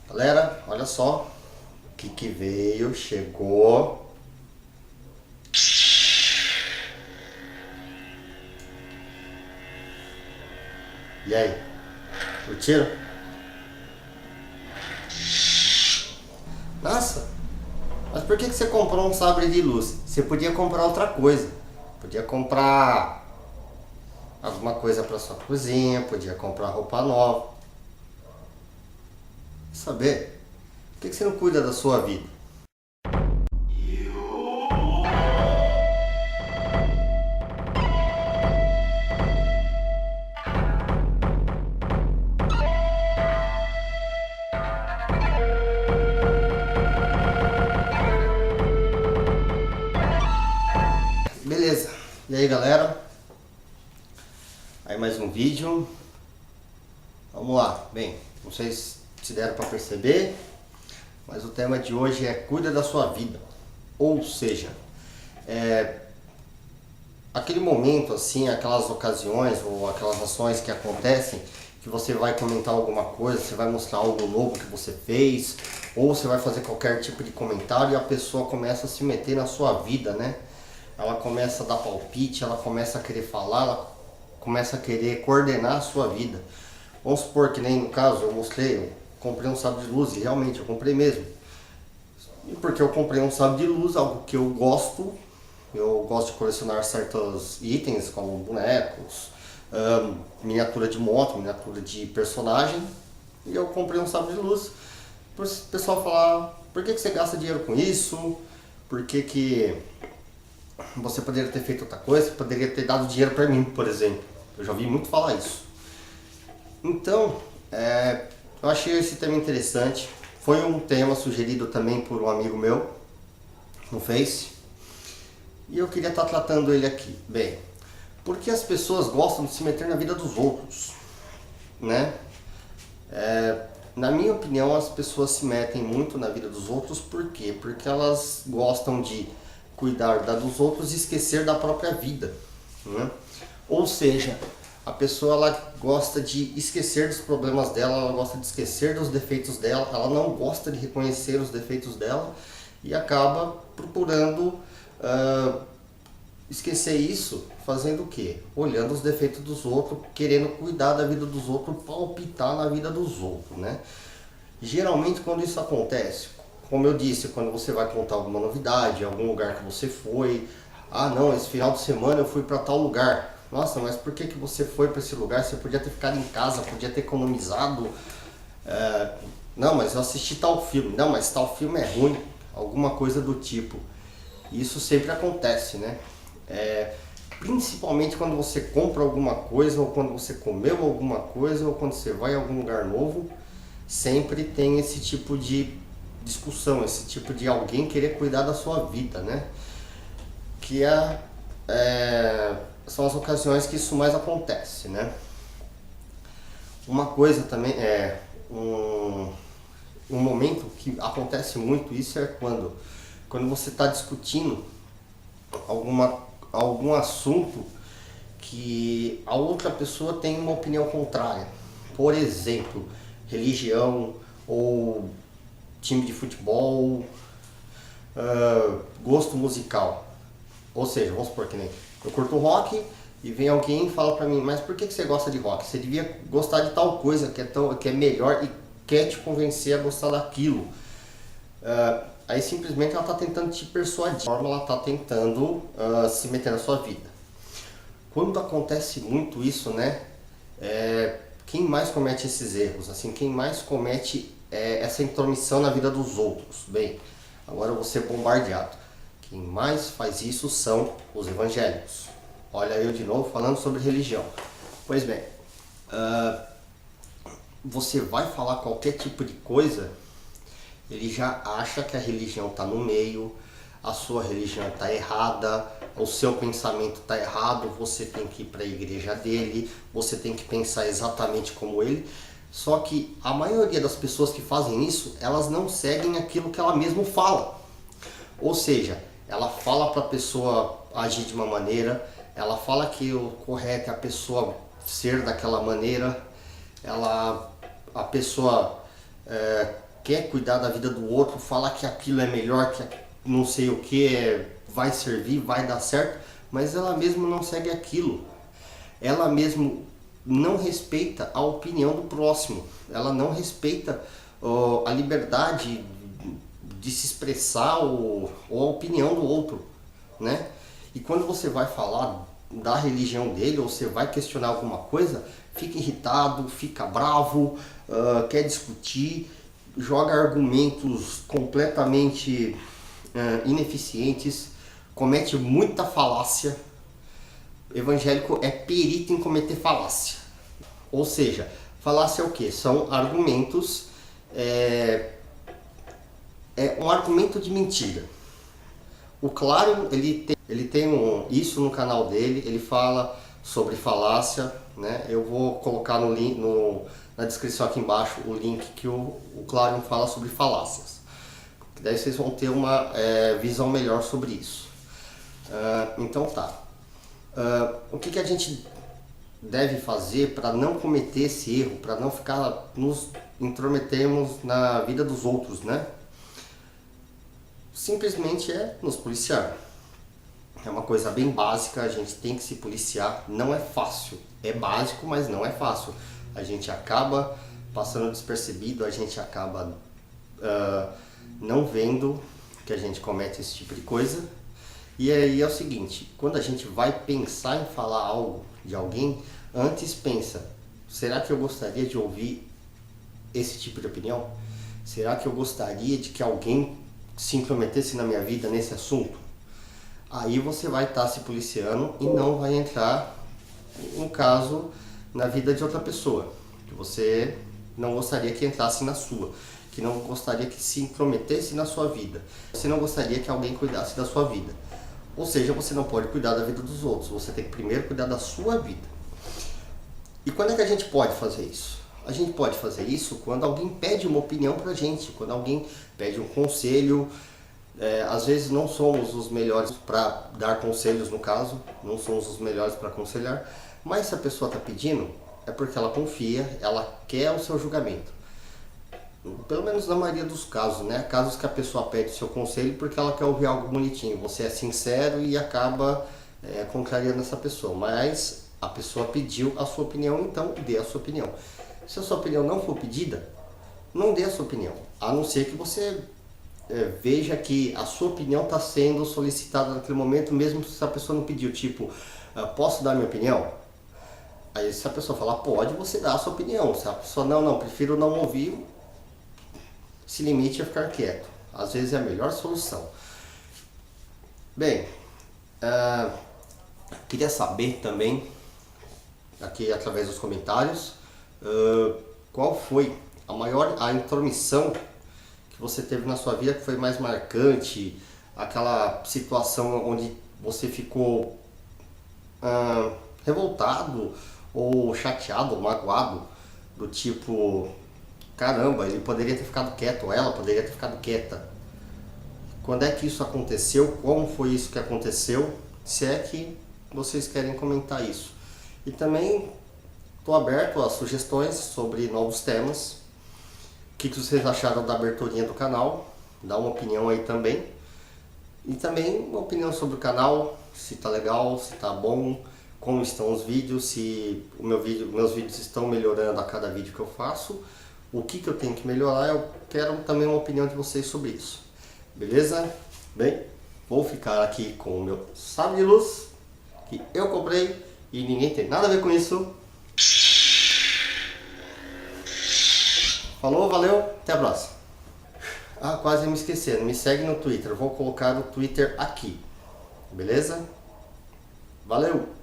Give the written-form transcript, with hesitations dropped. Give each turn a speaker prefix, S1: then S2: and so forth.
S1: Galera, olha só o que veio, chegou. E aí, curtiram? Nossa, mas por que você comprou um sabre de luz? Você podia comprar outra coisa. Podia comprar alguma coisa para sua cozinha, podia comprar roupa nova. Saber, por que você não cuida da sua vida? Beleza, e aí galera? Aí mais um vídeo. Vamos lá, bem, não sei se deram para perceber, mas o tema de hoje é cuida da sua vida. Ou seja, aquele momento assim, aquelas ocasiões ou aquelas ações que acontecem, que você vai comentar alguma coisa, você vai mostrar algo novo que você fez, ou você vai fazer qualquer tipo de comentário e a pessoa começa a se meter na sua vida, né? Ela começa a dar palpite, ela começa a querer falar, ela começa a querer coordenar a sua vida. Vamos supor que nem no caso eu mostrei, eu comprei um sabre de luz e realmente eu comprei mesmo. E porque eu comprei um sabre de luz, algo que eu gosto de colecionar certos itens como bonecos, miniatura de moto, miniatura de personagem, e eu comprei um sabre de luz. Para o pessoal falar, por que você gasta dinheiro com isso? Por que você poderia ter feito outra coisa? Você poderia ter dado dinheiro para mim, por exemplo. Eu já ouvi muito falar isso. Então, eu achei esse tema interessante. Foi um tema sugerido também por um amigo meu no Face. E eu queria estar tratando ele aqui. Bem, porque as pessoas gostam de se meter na vida dos outros, né? Na minha opinião, as pessoas se metem muito na vida dos outros. Por quê? Porque elas gostam de cuidar da dos outros e esquecer da própria vida, né? Ou seja, a pessoa ela gosta de esquecer dos problemas dela, ela gosta de esquecer dos defeitos dela, ela não gosta de reconhecer os defeitos dela e acaba procurando esquecer isso fazendo o quê? Olhando os defeitos dos outros, querendo cuidar da vida dos outros, palpitar na vida dos outros, né? Geralmente quando isso acontece, como eu disse, quando você vai contar alguma novidade, algum lugar que você foi, ah não, esse final de semana eu fui para tal lugar. Nossa, mas por que você foi para esse lugar? Você podia ter ficado em casa, podia ter economizado. Não, mas eu assisti tal filme. Não, mas tal filme é ruim. Alguma coisa do tipo. Isso sempre acontece, né? Principalmente quando você compra alguma coisa, ou quando você comeu alguma coisa, ou quando você vai a algum lugar novo, sempre tem esse tipo de discussão, esse tipo de alguém querer cuidar da sua vida, né? Que são as ocasiões que isso mais acontece, né? Uma coisa também um momento que acontece muito isso é quando você está discutindo algum assunto que a outra pessoa tem uma opinião contrária. Por exemplo, religião ou time de futebol, gosto musical. Ou seja, vamos supor que nem eu curto rock e vem alguém e fala pra mim, mas por que você gosta de rock? Você devia gostar de tal coisa que é melhor e quer te convencer a gostar daquilo. Aí simplesmente ela está tentando te persuadir, de forma ela está tentando se meter na sua vida. Quando acontece muito isso, né? Quem mais comete esses erros? Assim, quem mais comete essa intromissão na vida dos outros? Bem, agora eu vou ser bombardeado. Quem mais faz isso são os evangélicos. Olha eu de novo falando sobre religião. Pois bem, você vai falar qualquer tipo de coisa, ele já acha que a religião está no meio, a sua religião está errada, o seu pensamento está errado, você tem que ir para a igreja dele, você tem que pensar exatamente como ele. Só que a maioria das pessoas que fazem isso, elas não seguem aquilo que ela mesma fala. Ou seja, ela fala para a pessoa agir de uma maneira, ela fala que o correto é a pessoa ser daquela maneira, a pessoa quer cuidar da vida do outro, fala que aquilo é melhor, que não sei o que, vai servir, vai dar certo, mas ela mesma não segue aquilo. Ela mesma não respeita a opinião do próximo, ela não respeita a liberdade de se expressar ou a opinião do outro, né? E quando você vai falar da religião dele, ou você vai questionar alguma coisa, fica irritado, fica bravo, quer discutir, joga argumentos completamente ineficientes, comete muita falácia. Evangélico é perito em cometer falácia. Ou seja, falácia é o que? São argumentos, é um argumento de mentira. O Clarion, ele tem isso no canal dele, ele fala sobre falácia, né? Eu vou colocar no link, na descrição aqui embaixo o link que o Clarion fala sobre falácias. Daí vocês vão ter uma visão melhor sobre isso. Então tá. O que a gente deve fazer para não cometer esse erro, para não ficar nos intrometermos na vida dos outros, né? Simplesmente é nos policiar. É uma coisa bem básica, a gente tem que se policiar. Não é fácil, é básico, mas não é fácil. A gente acaba passando despercebido, a gente acaba não vendo que a gente comete esse tipo de coisa. E aí é o seguinte, quando a gente vai pensar em falar algo de alguém, antes pensa, será que eu gostaria de ouvir esse tipo de opinião? Será que eu gostaria de que alguém se intrometesse na minha vida nesse assunto? Aí você vai estar se policiando e não vai entrar, no caso, na vida de outra pessoa, que você não gostaria que entrasse na sua, que não gostaria que se intrometesse na sua vida. Você não gostaria que alguém cuidasse da sua vida. Ou seja, você não pode cuidar da vida dos outros, você tem que primeiro cuidar da sua vida. E quando é que a gente pode fazer isso? A gente pode fazer isso quando alguém pede uma opinião pra gente, quando alguém pede um conselho. Às vezes não somos os melhores para dar conselhos, no caso, não somos os melhores para aconselhar, mas se a pessoa está pedindo, é porque ela confia, ela quer o seu julgamento. Pelo menos na maioria dos casos, né? Casos que a pessoa pede o seu conselho porque ela quer ouvir algo bonitinho. Você é sincero e acaba contrariando essa pessoa. Mas a pessoa pediu a sua opinião, então dê a sua opinião. Se a sua opinião não for pedida, não dê a sua opinião. A não ser que você veja que a sua opinião está sendo solicitada naquele momento, mesmo se a pessoa não pediu. Tipo, posso dar minha opinião? Aí se a pessoa falar, pode, você dá a sua opinião. Se a pessoa, não, prefiro não ouvir, se limite a ficar quieto. Às vezes é a melhor solução. Bem, queria saber também, aqui através dos comentários, qual foi a intromissão que você teve na sua vida que foi mais marcante, aquela situação onde você ficou revoltado ou chateado ou magoado, do tipo, caramba, ele poderia ter ficado quieto, ou ela poderia ter ficado quieta. Quando é que isso aconteceu? Como foi isso que aconteceu? Se é que vocês querem comentar isso. E também estou aberto a sugestões sobre novos temas. O que vocês acharam da aberturinha do canal? Dá uma opinião aí também. E também uma opinião sobre o canal, se tá legal, se tá bom, como estão os vídeos, se meus vídeos estão melhorando a cada vídeo que eu faço. O que eu tenho que melhorar, eu quero também uma opinião de vocês sobre isso. Beleza? Bem, vou ficar aqui com o meu sabre de luz, que eu comprei e ninguém tem nada a ver com isso. Falou, valeu, até a próxima. Quase me esquecendo, me segue no Twitter, eu vou colocar o Twitter aqui. Beleza? Valeu!